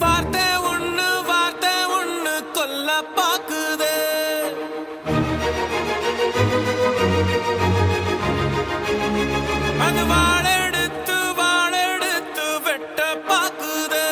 வார்த்தை ஒண்ணு கொல்ல பாக்குதே. அது வாழெடுத்து வெட்ட பாக்குதே.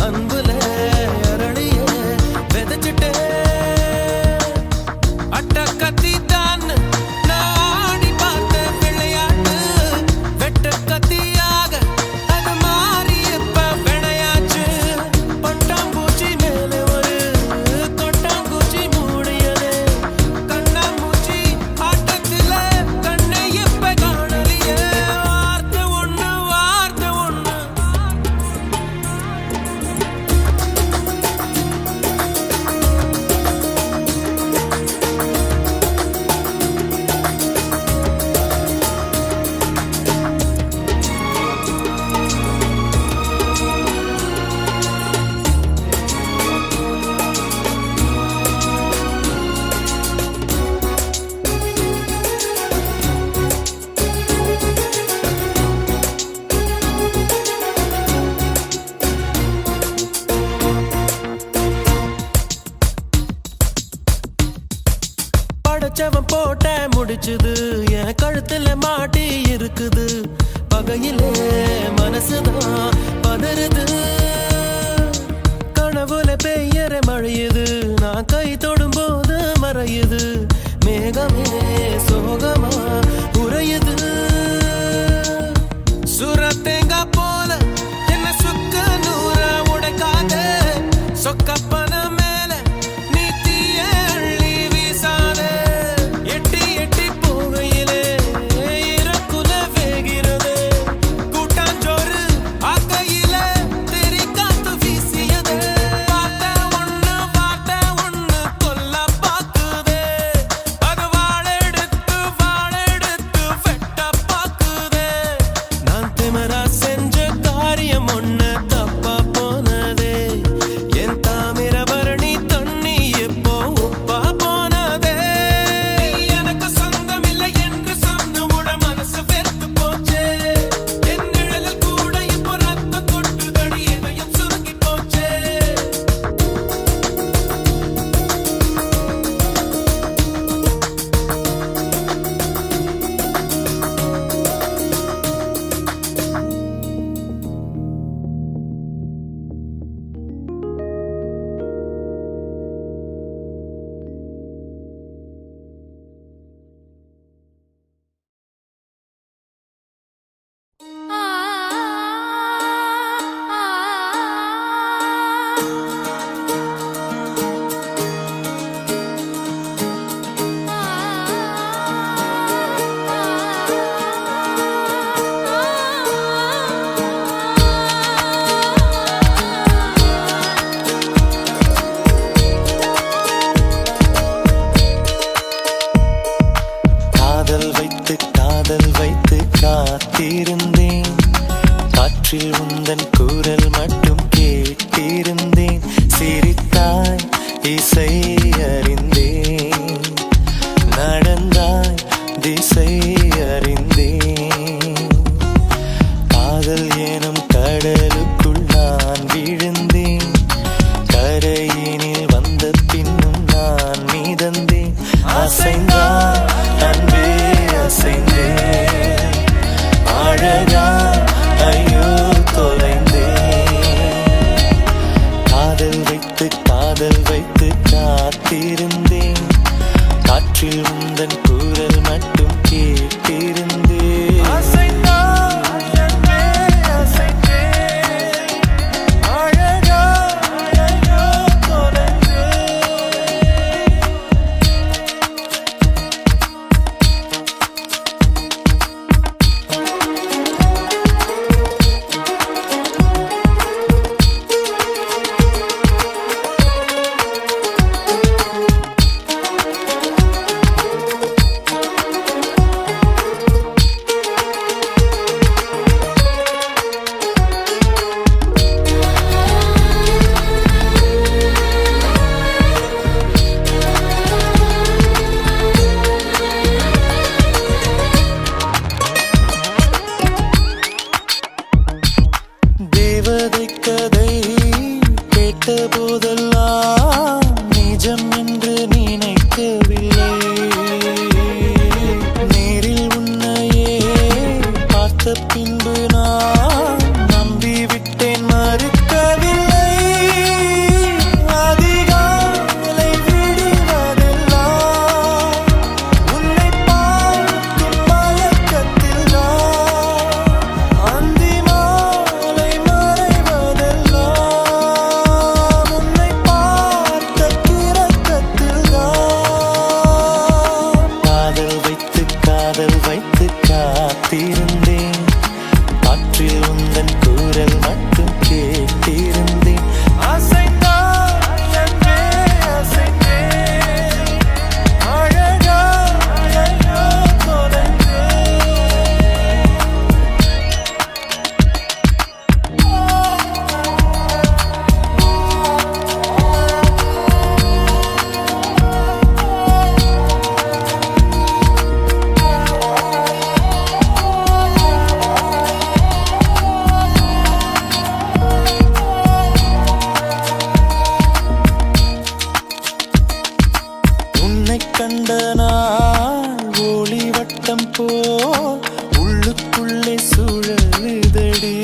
அன்புல அரளிய விதைச்சிட்டேன். அட்ட கத்தி தான் நாடி பார்த்த விளையாட்டு வெட்ட கத்தியாக அது மாறி இப்ப விளையாச்சு. பட்டாம்பூச்சி மேல ஒரு கொட்டாம்பூச்சி மூடியது. கண்ணாமூச்சி ஆட்டத்தில கண்ணை இப்ப காணலியே. வார்த்தை ஒண்ணு படைச்சவன் போட்ட முடிச்சுது என் கழுத்துல மாட்டி இருக்குது. பகையிலே மனசுதான் பதறுது. கனவுல பெய்யற மழையுது. நான் கை தொடும் போது மறையுது. மேகமே சோகமா உறையுது. சுரத்தேங்கா போல என்ன சுக்க நூற உடைக்காத. சொக்கப்பன மேல நீ தீய அள்ளி வீசாத. எட்டி எட்டி போகையிலே இறக்குல வேகிறது. கூட்டாஞ்சோறு ஆக்கையில தெரி காத்து வீசியது. வார்த்தை ஒண்ணு கொல்ல பாக்குதே. அது வாழெடுத்து வெட்ட காத்திருந்தேன். காற்றில் உந்தன் குரல் மட்டும் கேட்டிருந்தேன். சிரித்தாய், இசை அறிந்தேன். நடந்தாய், திசை அறிந்தேன். காதல் எனும் கடலுக்குள் நான் விழுந்தேன். கரையினில் வந்த பின்னும் நான் மிதந்தேன். அசைந்தாய் அன்பே அசைந்தேன். அழகா ஐயோ தொலைந்தேன். காதல் வைத்து காத்திருந்தேன். காற்றில் உந்தன் குரல் மட்டும் கேட்டிருந்தேன். அசைந்தாய் அன்பே அசைந்தேன். அழகா ஐயோ தொலைந்தேன். தேவதை கதை கேட்ட போதெல்லாம் நிஜம் என்று நினைக்கவில்லை. நேரில் உன்னையே பார்த்த பின்பு நான் நம்பிவிட்டேன், மறுக்கவில்லை. அதிகாலை விடுவதெல்லாம் உன்னை பார்க்கும் மயக்கத்தில் நான். அந்தி மாலை மறைவதெல்லாம் உன்னை பார்த்த கிறக்கத்தில் தான். காதல் வைத்து காத்திருந்தேன். காற்றில் உந்தன் குரல் மட்டும் கேட்டிருந்தேன். அசைந்தாய் அன்பே அசைந்தேன். அழகா ஐயோ தொலைந்தேன். உன்னை கண்ட நாள் ஒளி வட்டம் போல் உள்ளுக்குள்ளே சுழலுதடி.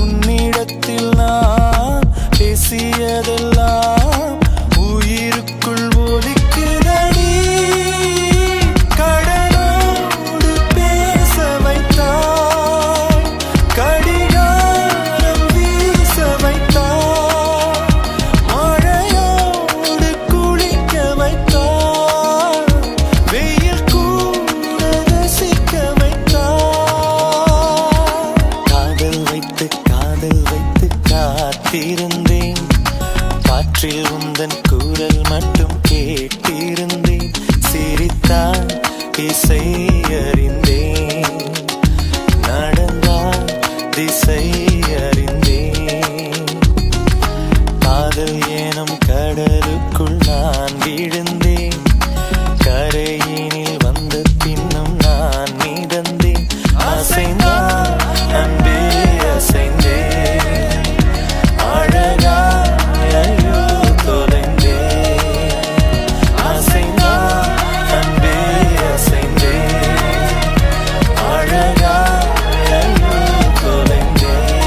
உன்னிடத்தில் நான் பேசியதெல்லாம் உயிருக்குள் ஒலிக்குதடி. கடலோடு பேச வைத்தாய், கடிகாரம் வீச வைத்தாய். மழையோடு குளிக்க வைத்தாய், வெயில் கூட ரசிக்க வைத்தாய். காதல் வைத்து காத்திருந்தேன். காற்றில் உந்தன் குரல் மட்டும் கேட்டிருந்தேன். சிரித்தாய், இசை அறிந்தேன். நடந்தாய், திசை அறிந்தேன். காதல் எனும் கடலுக்குள் நான் விழுந்தேன். கரையினில் வந்த பின்னும் நான் மிதந்தேன். அசைந்தாய் அன்பே அசைந்தேன். அழகா ஐயோ தொலைந்தேன். அசைந்தாய் அன்பே அசைந்தேன். அழகா ஐயோ தொலைந்தேன்.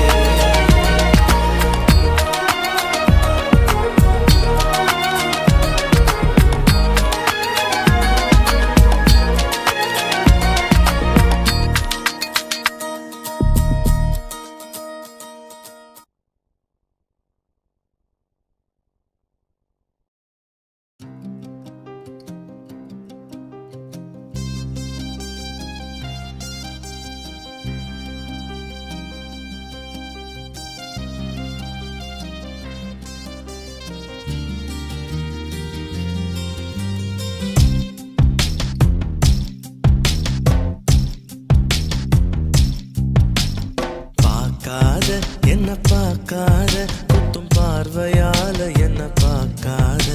என்ன பார்க்காத குத்தும் பார்வையால என்ன பார்க்காத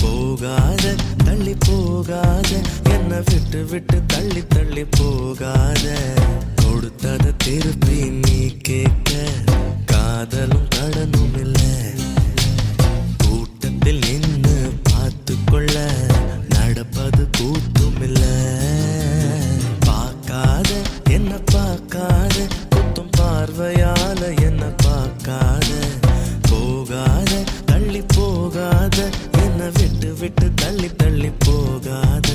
போகாத தள்ளி போகாத என்ன விட்டு விட்டு தள்ளி தள்ளி போகாத கொடுத்தத திருப்பி நீ கேட்க காதலும் கடனும் இல்லை கூட்டத்தில் நின்று பார்த்து கொள்ள நடப்பது கூத்தும் இல்லை பார்க்காத என்ன பார்க்காத குத்தும் பார்வையால என்ன பார்க்காத போகாத தள்ளி போகாத என்ன விட்டு விட்டு தள்ளி தள்ளி போகாத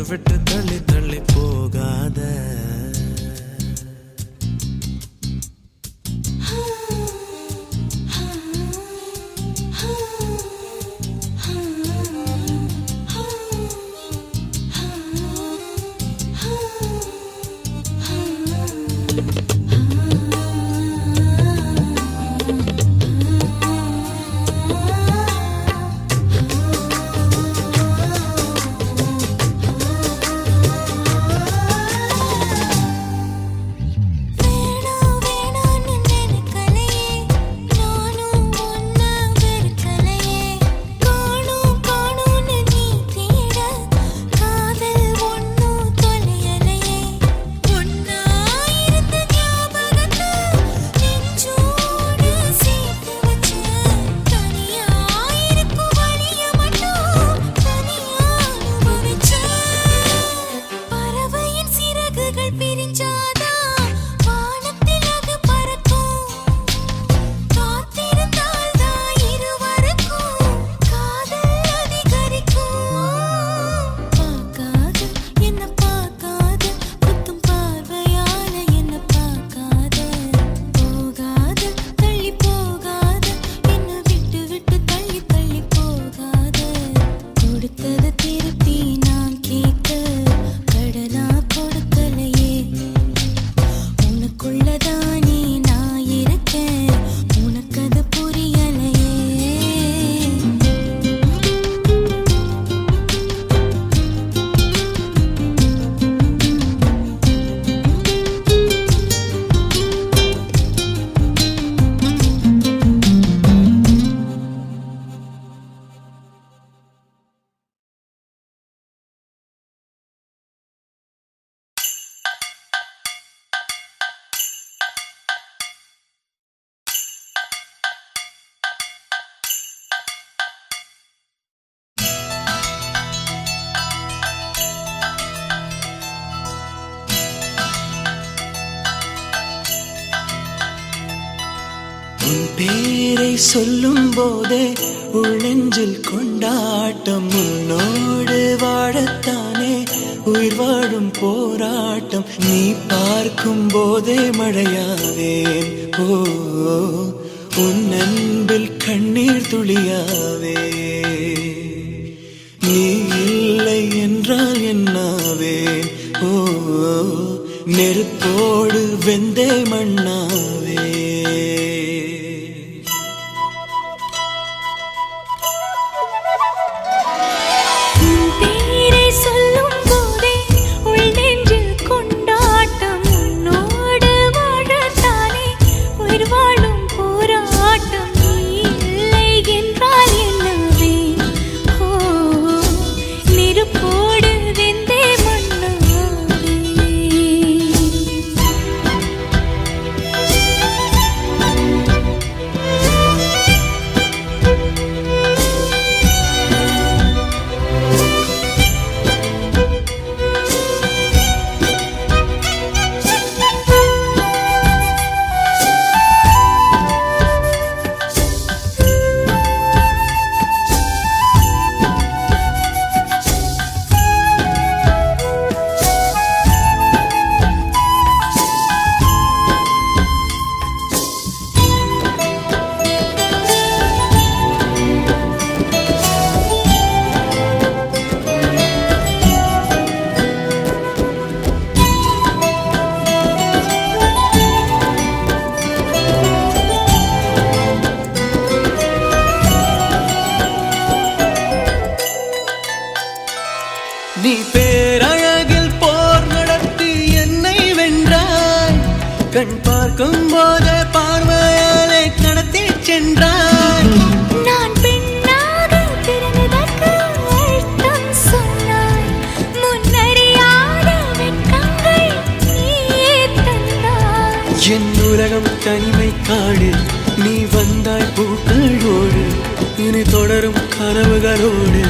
விட்டு தள்ளி தள்ளி போகாத பேரை சொல்லும் போதே உள்ளெஞ்சில் கொண்டாட்டம் உன்னோடு வாழத்தானே உயிர் வாழும் போராட்டம் நீ பார்க்கும் போதே மழையாவேன் ஓ உன் அன்பில் கண்ணீர் துளியாவே நீ இல்லை என்றால் என்னாவேன் ஓ நெருப்போடு வெந்தே மண்ணாவே பேரை சொல்லும் போதே உள் நெஞ்சில் நீ பேரழகில் போர் நடத்தி என்னை வென்றாய். கண் பார்க்கும் போதே பார்வையாலே கடத்தி சென்றாய். நான் பெண்ணாக பிறந்ததற்கு அர்த்தம் சொன்னாய். முன்னறியாத வெட்கங்கள் நீயே தந்தாய். என் உலகம் தனிமை காடு, நீ வந்தாய் பூக்களோடு. இனி தொடரும் கனவுகளோடு.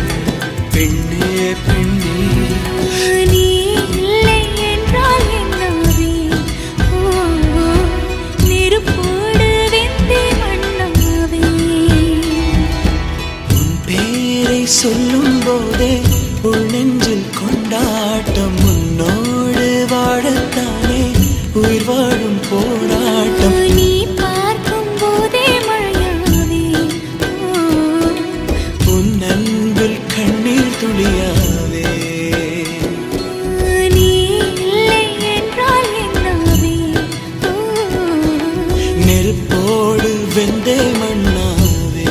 பெண்ணே பெண்ணே நீ இல்லை என்றால் என்னாவே? நெருப்போடு வெந்தே மண்ணாவே. உன் பேரை சொல்லும் போதே உள் நெஞ்சில் கொண்டாட்டம். உன்னோடு வாழத்தானே உயிர் வாழும் போராட்டம். நீ பார்க்கும் போதே மழையாவே. உன் அன்பில் கண்ணீர் துளியாவே. நீ இல்லை என்றால் என்னாவே? நெருப்போடு வெந்தே மண்ணாவே.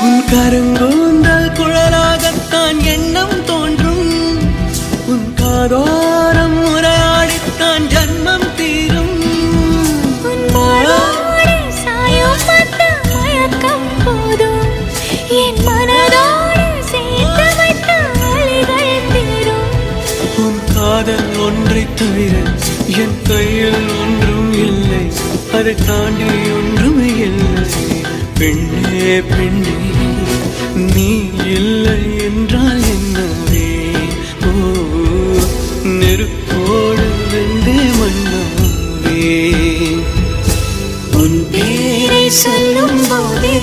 உன் கருங்கூந்தல் குழலாகத்தான் எண்ணம் தோன்றும். உன் காதோரம் உரையாடித்தான் ஜன்மம் தீரும். உன் மாளோடு சாயும் பட்டு மயக்கம் போதும். என் மனதோடு சேர்த்து வைத்த வலிகள் தீரும். உன் காதல் ஒன்றை தவிர என் கையில் ஒன்றும் இல்லை. அதை தாண்டி ஒன்றும் இல்லை. பெண்ணே பெண்ணே நீ இல்லை என்றால் என்னவே? ஓ நெருப்போடு வெந்தே மண்ணாவே. உன் பேரை சொல்லும் போதே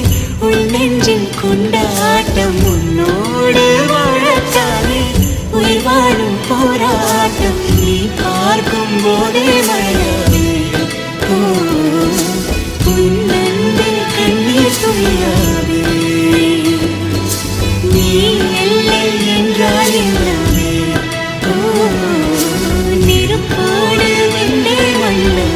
உள் நெஞ்சில் கொண்டாட்டம். உன்னோடு வாழத்தானே உயிர் வாழும் போராட்டம். நீ பார்க்கும் போதே மழையாவே. உன் அன்பில் கண்ணீர் துளியாவே. நீ இல்லை என்றால் என்னவே? நெருப்போடு வெந்தே மண்ணாவே.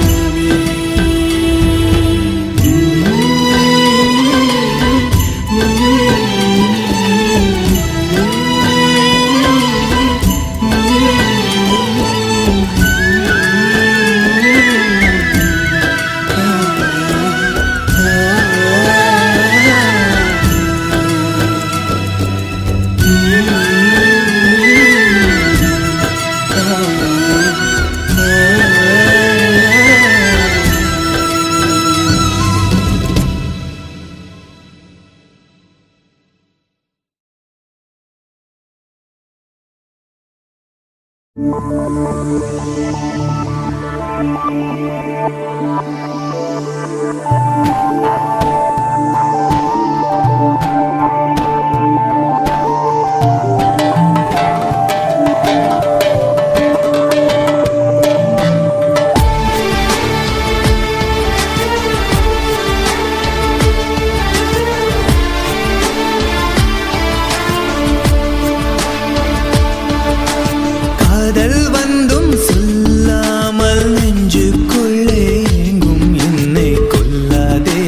காதல் வந்தும் சொல்லாமல் நெஞ்சுக்குள்ளே எங்கும் என்னை கொல்லாதே.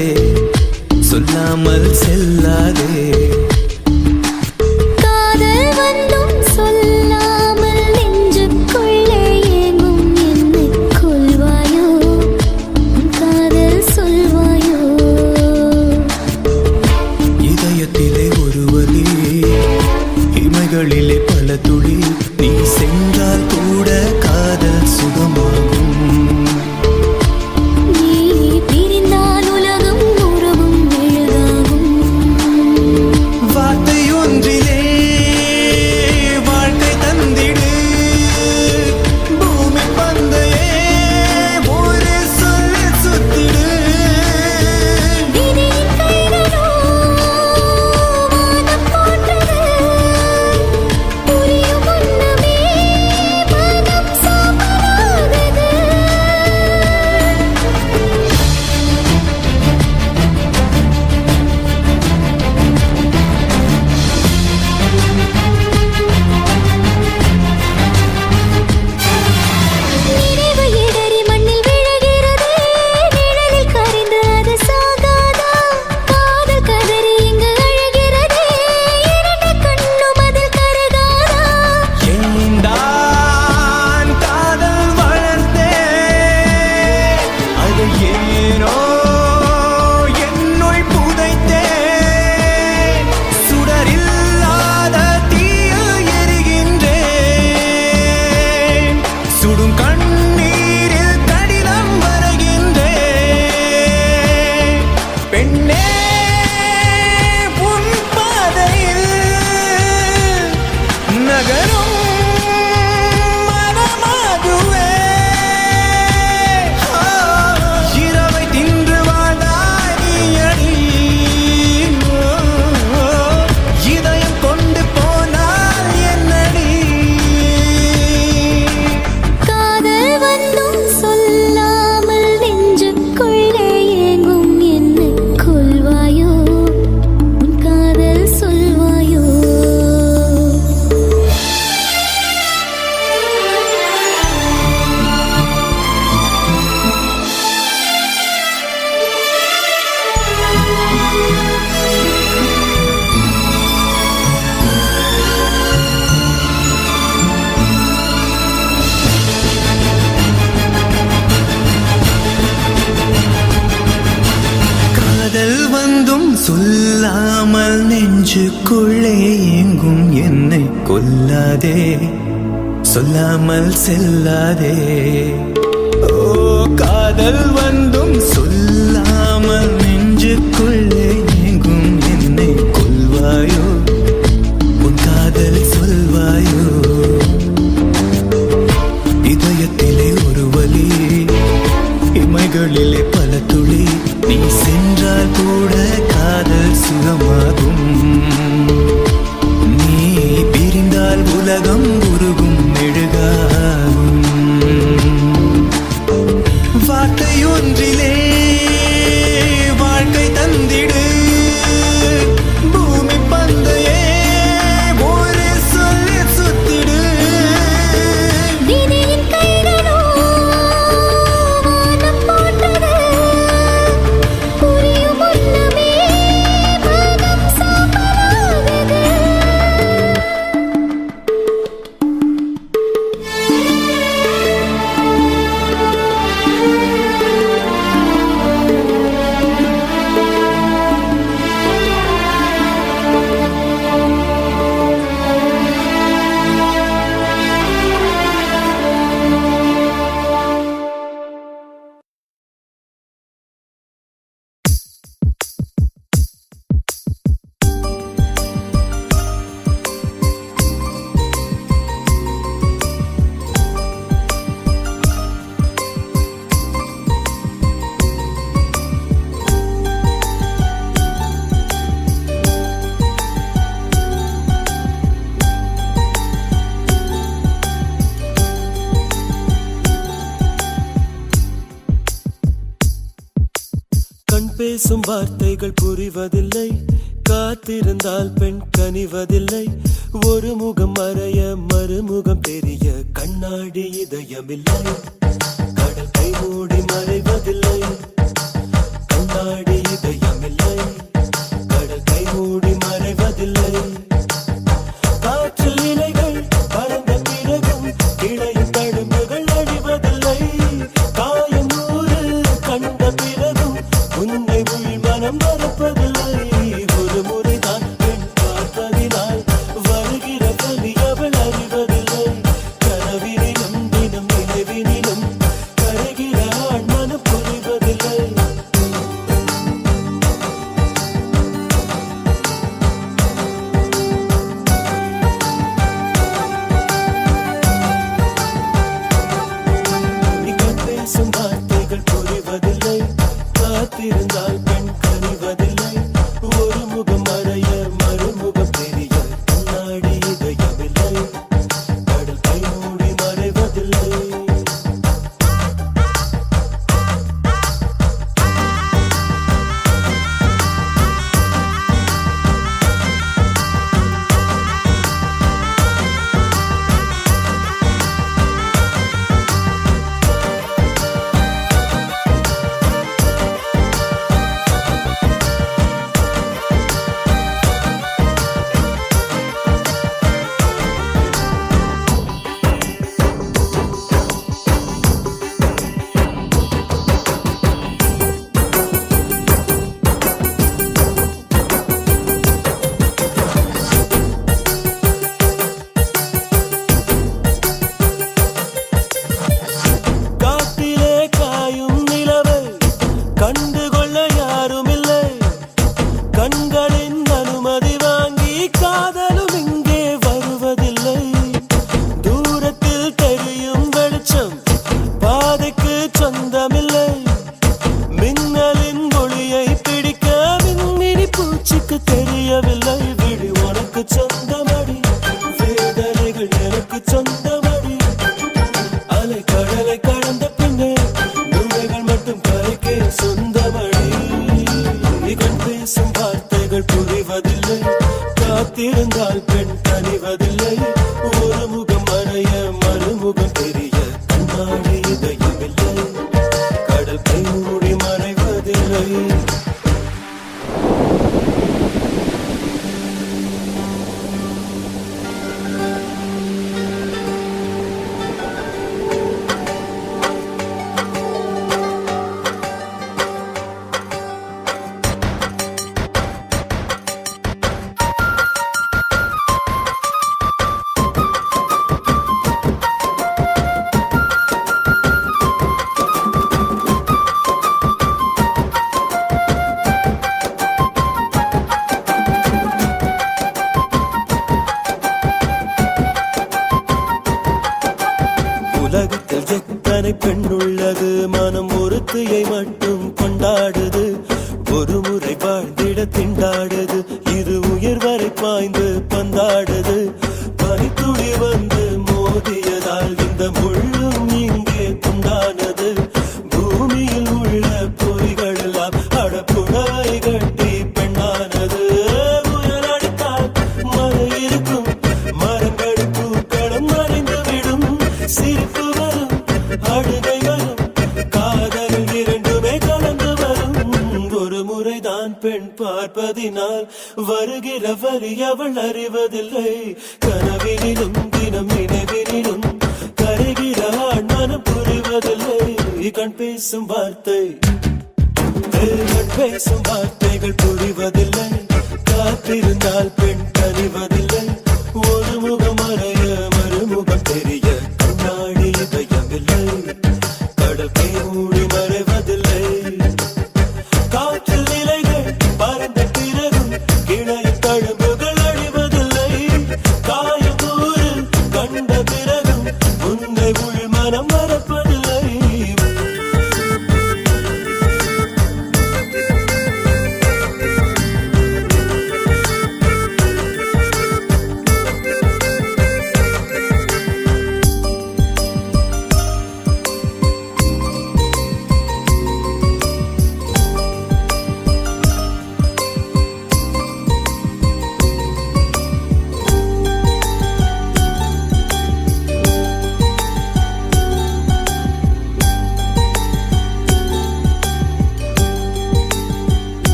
கண்ணீரில் கடிதம் வரைகின்றேன் பெண்ணே உன் பாதையில் நகரும் மனமாகுவே இரவை தின்று வாழ்ந்தாய் நீயடி இதயம் கொண்டு போனால் என்னடி காதல் வந்தும் சொல்லாமல் நெஞ்சுக்குள்ளே ஏங்கும் என்னை கொல்வாயோ உன் காதல் சொல்வாயோ காதல் வந்தும் சொல்லாமல் நெஞ்சுக்குள்ளே ஏங்கும் என்னை கொல்லாதே சொல்லாமல் செல்லாதே ஓ காதல் வந்தும் சொல்லாமல் நெஞ்சுக்குள்ளே ஏங்கும் என்னை கொல்வாயோ உன் காதல் சொல்வாயோ இதயத்திலே ஒரு வலி இமைகளிலே பல துளி நீ சென்றால் கூட காதல் சுகமாகும் நீ பிரிந்தால் உலகம் உருகும் மெழுகாகும் வார்த்தை ஒன்றிலே வாழ்க்கை தந்திடு பூமி பந்தையே ஒரு சொல்லி சுத்திடு விதியின் கைகளோ வானம் போட்டது புரியும் முன்னமே மனம் சாம்பலாகுது கண் பேசும் வார்த்தைகள் புரிவதில்லை காத்திருந்தால் பெண் கனிவதில்லை ஒரு முகம் மறைய மறுமுகம் தெரிய கண்ணாடி இதயமில்லை கடல் கை மூடி மறைவதில்லை கண்ணாடி இதயமில்லை கடல் கை மூடி மறைவதில்லை காற்றில் இலைகள் பறந்த பிறகும் இடையில் தழும்புகள் அழிவதில்லை காயம் நூறு கண்ட பிறகும் உன்னை உள் மனம் மறப்பதில்லை ஒரு முறைதான் பெண் பார்ப்பதினால் வருகிற கவி அவள் அறிவதில்லை கனவினிலும் தினம் நினைவினிலும் கருகிற ஆண் மனம் புரிவதில்லை கண் பேசும் வார்த்தைகள் புரிவதில்லை காத்திருந்தால் பெண் கனிவதில்லை ஒரு முகம் மறைய மறுமுகம் தெரிய கண்ணாடி இதயமில்லை கடல் கை மூடி மறைவதில்லை உள்ளது மனம் ஒருத்தியை மட்டும் கொண்டாடுது ஒரு முறை வாழ்ந்திட திண்டாடுது இது உயிர் வரை பாய்ந்து பந்தாடுது பனித்துளி வந்து மோதியதால் இந்த முள்ளும் இங்கே துண்டானது பூமியில் உள்ள பொறிகள் எல்லாம் அடப்புடவை கட்டி பெண்ணானது புயல் அடித்தால் மழை இருக்கும் மரங்கள் பூக்களும் மறைந்து விடும் சிரிப்பு வரும் அழுகை வரும் காதல் இரண்டுமே கலந்து வரும் ஒரு முறைதான் பெண் பார்ப்பதினால் வருகிற வரி அவள் அறிவதில்லை கனவினிலும் தினம் நினைவினிலும் கரைகிற ஆண் மனம் புரிவதில்லை கண் பேசும் வார்த்தை கண் பேசும் வார்த்தைகள் புரிவதில்லை காத்திருந்தால் பெண் கறிவதில்லை ஒரு முகம் மறைய மறுமுகம் தெரிய கண்ணாடி இதயமில்லை கடல் கை மூடி மறைவதில்லை காற்றில் நிலைகள் பறந்த பிறகும் கிளை தழும்புகள் அழிவதில்லை காயக்கூறு கண்ட பிறகும் உன்னை உள் மனம் மறப்பதில்லை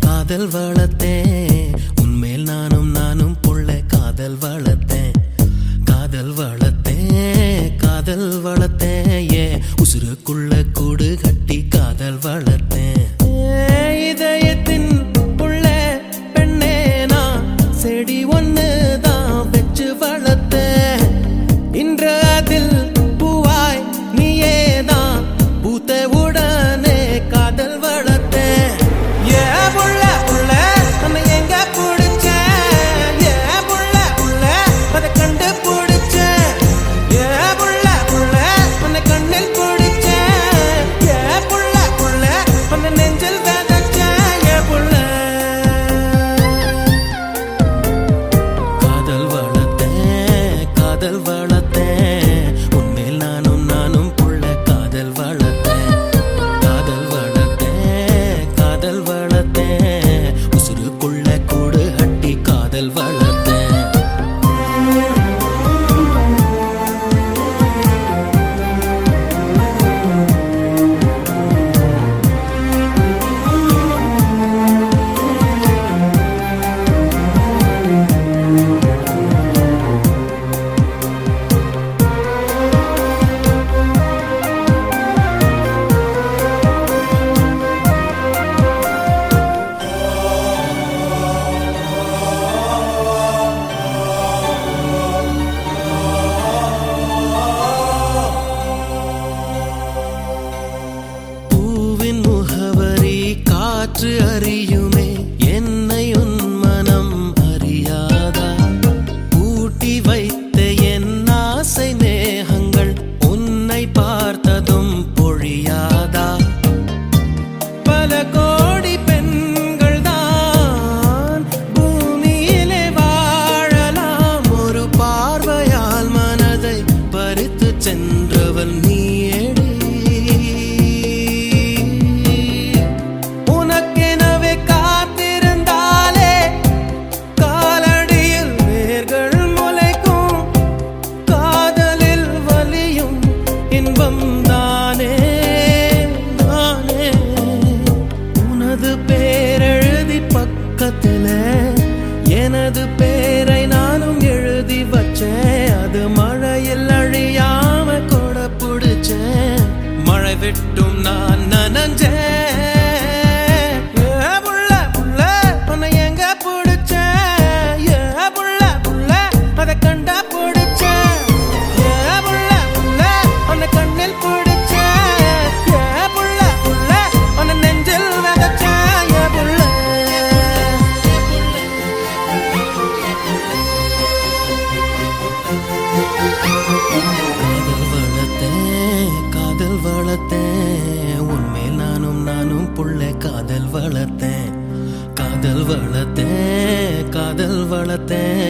காதல் வளர்த்தேன் உன்மேல் நானும் புள்ள காதல் வளர்த்தேன் காதல் வளர்த்தேன் ஏ உசுருக்குள்ள கூடு கட்டி காதல் வளர்த்தேன் இதயத்தின் புள்ள பெண்ணே நான் செடி ஒன்று தான் வச்சு வளர்த்தேன் இன்று அதில் பூவாய் நீயே தான் பூத்த உடனே காதல் வளர்த்தேன்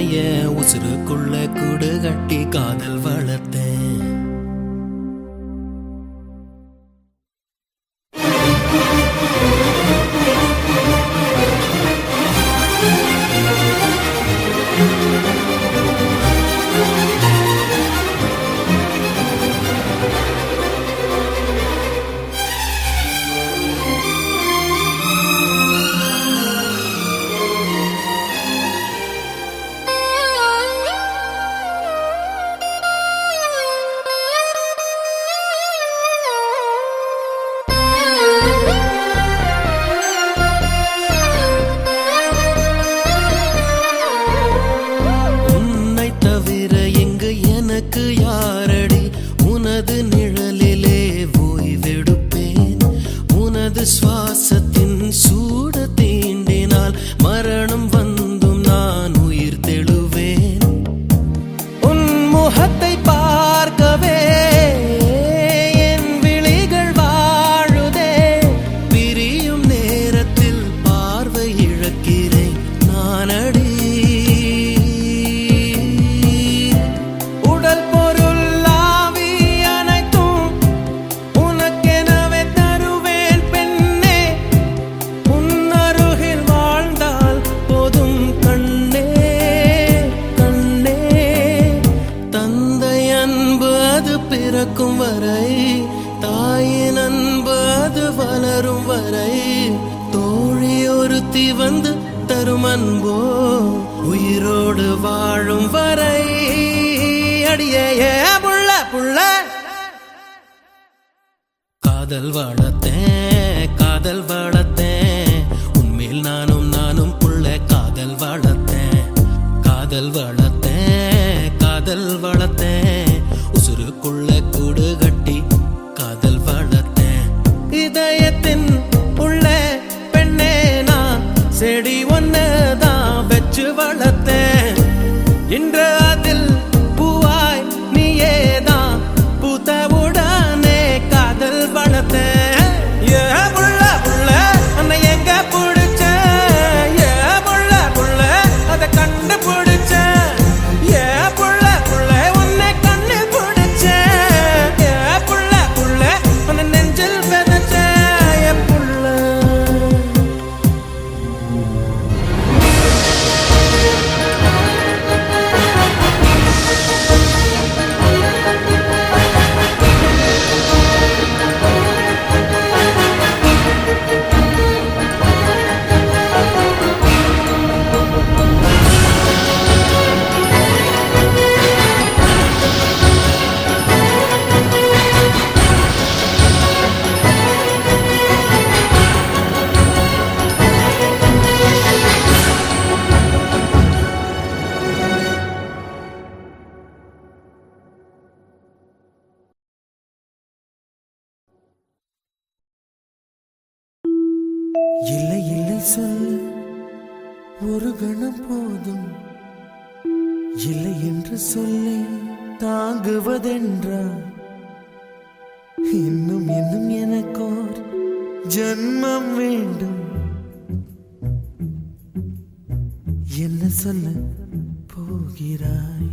உன்னைய உசுருக்குள்ள கூடு கட்டி காதல் வளர்த்தேன். யாரடி உனது நிழலிலே ஓய்வெடுப்பேன். உனது சுவாசத்தின் சூட தீண்டினால் மரணம் வந்தும் நான் உயிர் தெழுவேன். உன் முகத்தை பார்க்கவே என் விழிகள் வாழுதே. பிரியும் நேரத்தில் பார்வை இழக்கிறேன் நானடி. பிறக்கும் வரை தாயின் அன்பு அது வளரும் வரை தோழி ஒருத்தி வந்து தரும் அன்போ உயிரோடு வாழும் வரை. அடியே புள்ள புள்ள காதல் வளர்த்தேன் காதல் வளர்த்தேன். உண்மையில் நானும் புள்ள காதல் வளர்த்தேன் காதல் வளர்த்தேன் காதல் வளர்த்தேன். உசுருக்குள்ள கூடு கட்டி காதல் வளர்த்தேன். இதயத்தின் உள்ள பெண்ணே நான் செடி ஒன்னதான் வச்சு வளர்த்தேன். இன்று அதில் பூவாய் நீயேதான் பூத்தவுடனே காதல் வளர்த்தேன். ஏ புள்ள புள்ள அன்னை எங்க பிடிச்ச ஏ புள்ள புள்ள அதை கண்டுபிடிச்ச ஏ புள்ள புள்ள உன்னை கண்ணு பிடிச்ச ஏ புள்ள புள்ள உன்னை நெஞ்சில் விதைச்ச ஏ புள்ள. இல்லை இல்லை சொல்ல ஒரு கணம் போதும். இல்லை என்று சொல்லை தாங்குவதென்றா இன்னும் இன்னும் எனக்கோர் ஜன்மம் வேண்டும். என்ன சொல்ல போகிறாய்?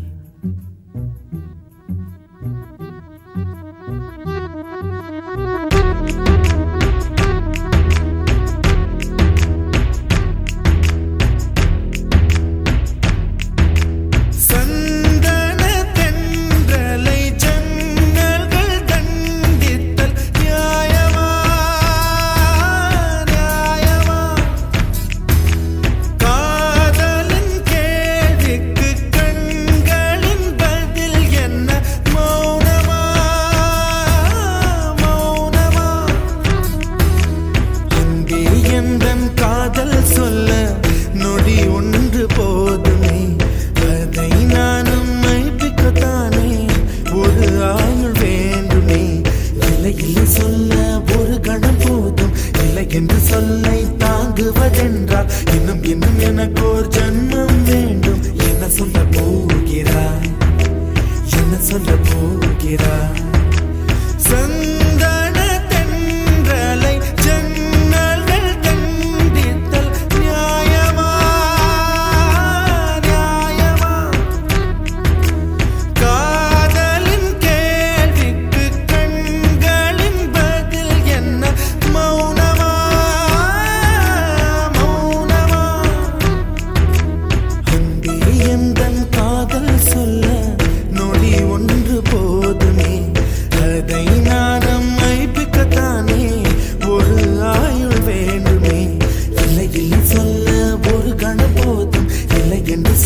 என்று சொல்லை தாங்குவதென்றால் இன்னும் இன்னும் எனக்கோர் ஜன்மம் வேண்டும். என்ன சொல்ல போகிறாய்? என்ன சொல்ல போகிறாய்? சந்தன தென்றலை ஜன்னல்கள் கண்டித்தல் நியாயமா நியாயமா?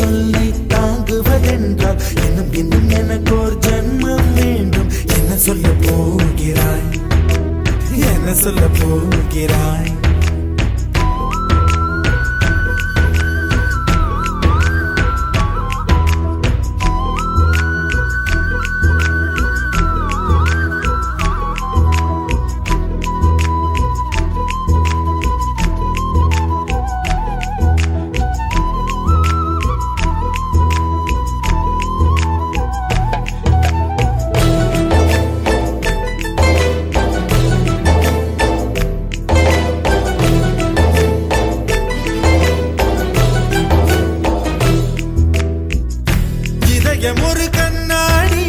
சொல்லை தாங்குவதென்றால் இன்னும் இன்னும் எனக்கோர் ஜன்மம் வேண்டும். என்ன சொல்ல போகிறாய், என்ன சொல்ல போகிறாய்? ஒரு கண்ணாடி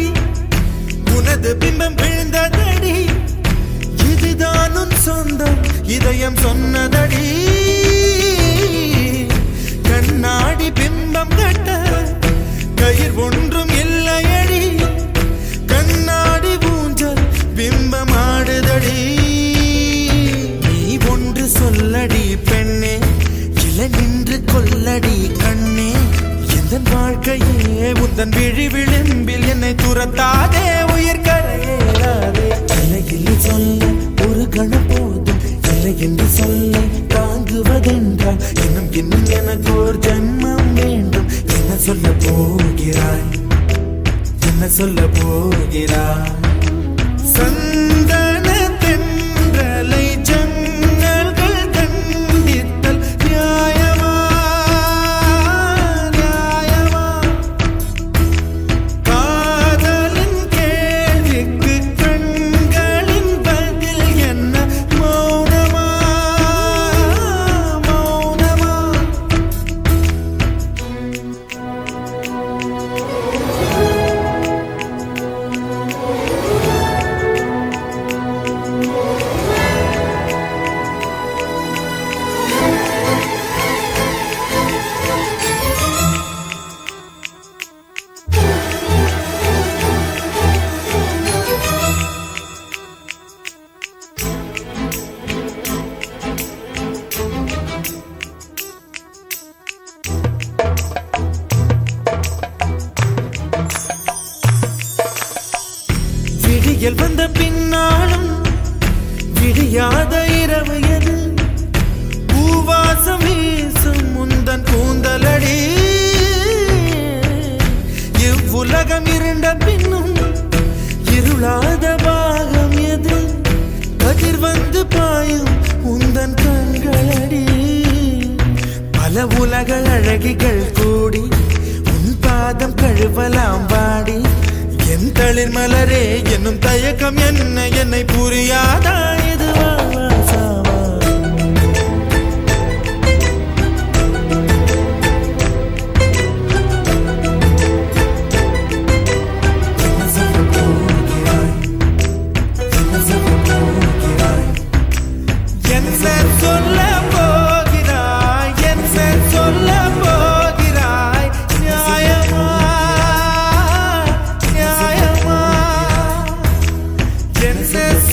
உனது பிம்பம் விழுந்ததடி, இதுதான் உன் சொந்தம் இதயம் சொன்னதடி. கண்ணாடி பிம்பம் கட்ட கயிர் ஒன்றும் இல்லையடி, கண்ணாடி ஊஞ்சல் பிம்பம் ஆடுதடி. நீ ஒன்று சொல்லடி பெண்ணே, இலை நின்று கொல்லடி கண்ணே. என் வாழ்க்கையே உந்தன் விழி விளிம்பில் என்னை துரத்தாதே, உயிர் கரையேறாதே. இல்லை சொல்ல ஒரு கணம் போதும், இல்லை என்று சொல்ல தாங்குவதென்றால் இன்னும் இன்னும் எனக்கு ஒரு ஜன்மம் வேண்டும். என்ன சொல்ல போகிறாய், என்ன சொல்ல போகிறாய்? சந்தன தென்றலை ஜன்னல்கள் கண்டித்தல் நியாயமா, நியாயமா? காதலின் கேள்விக்கு கண்களின் பதில் என்ன மௌனமா, மௌனமா? விடியல் வந்த பின்னாலும் விடியாத இரவு எது, பூவாசம் வீசும் முந்தன் கூந்தலடி. இவ்வுலகம் இருண்ட பின்னும் இருளாத பாகம் எது, கதிர் வந்து பாயும் உந்தன் கண்களடி. பல உலக அழகிகள் கூடி உன் பாதம் கழுவலாம் வாடி. என் தளிர் மலரே என்னும் தயக்கம் என்ன, என்னை புரியாதா இதுவா சாவா? என்ன சொல்ல போகிறாய், என்ன சொல்ல போகிறாய்? என்ன சொல்ல போகிறாய், என்ன சொல்ல போகிறாய்? நியாயமா, நியாயமா? என்ன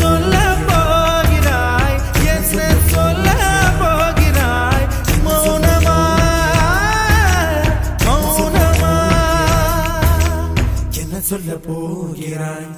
சொல்ல போகிறாய், என்ன சொல்ல போகிறாய்? மௌனமா, மௌனமா? என்ன சொல்ல போகிறாய்?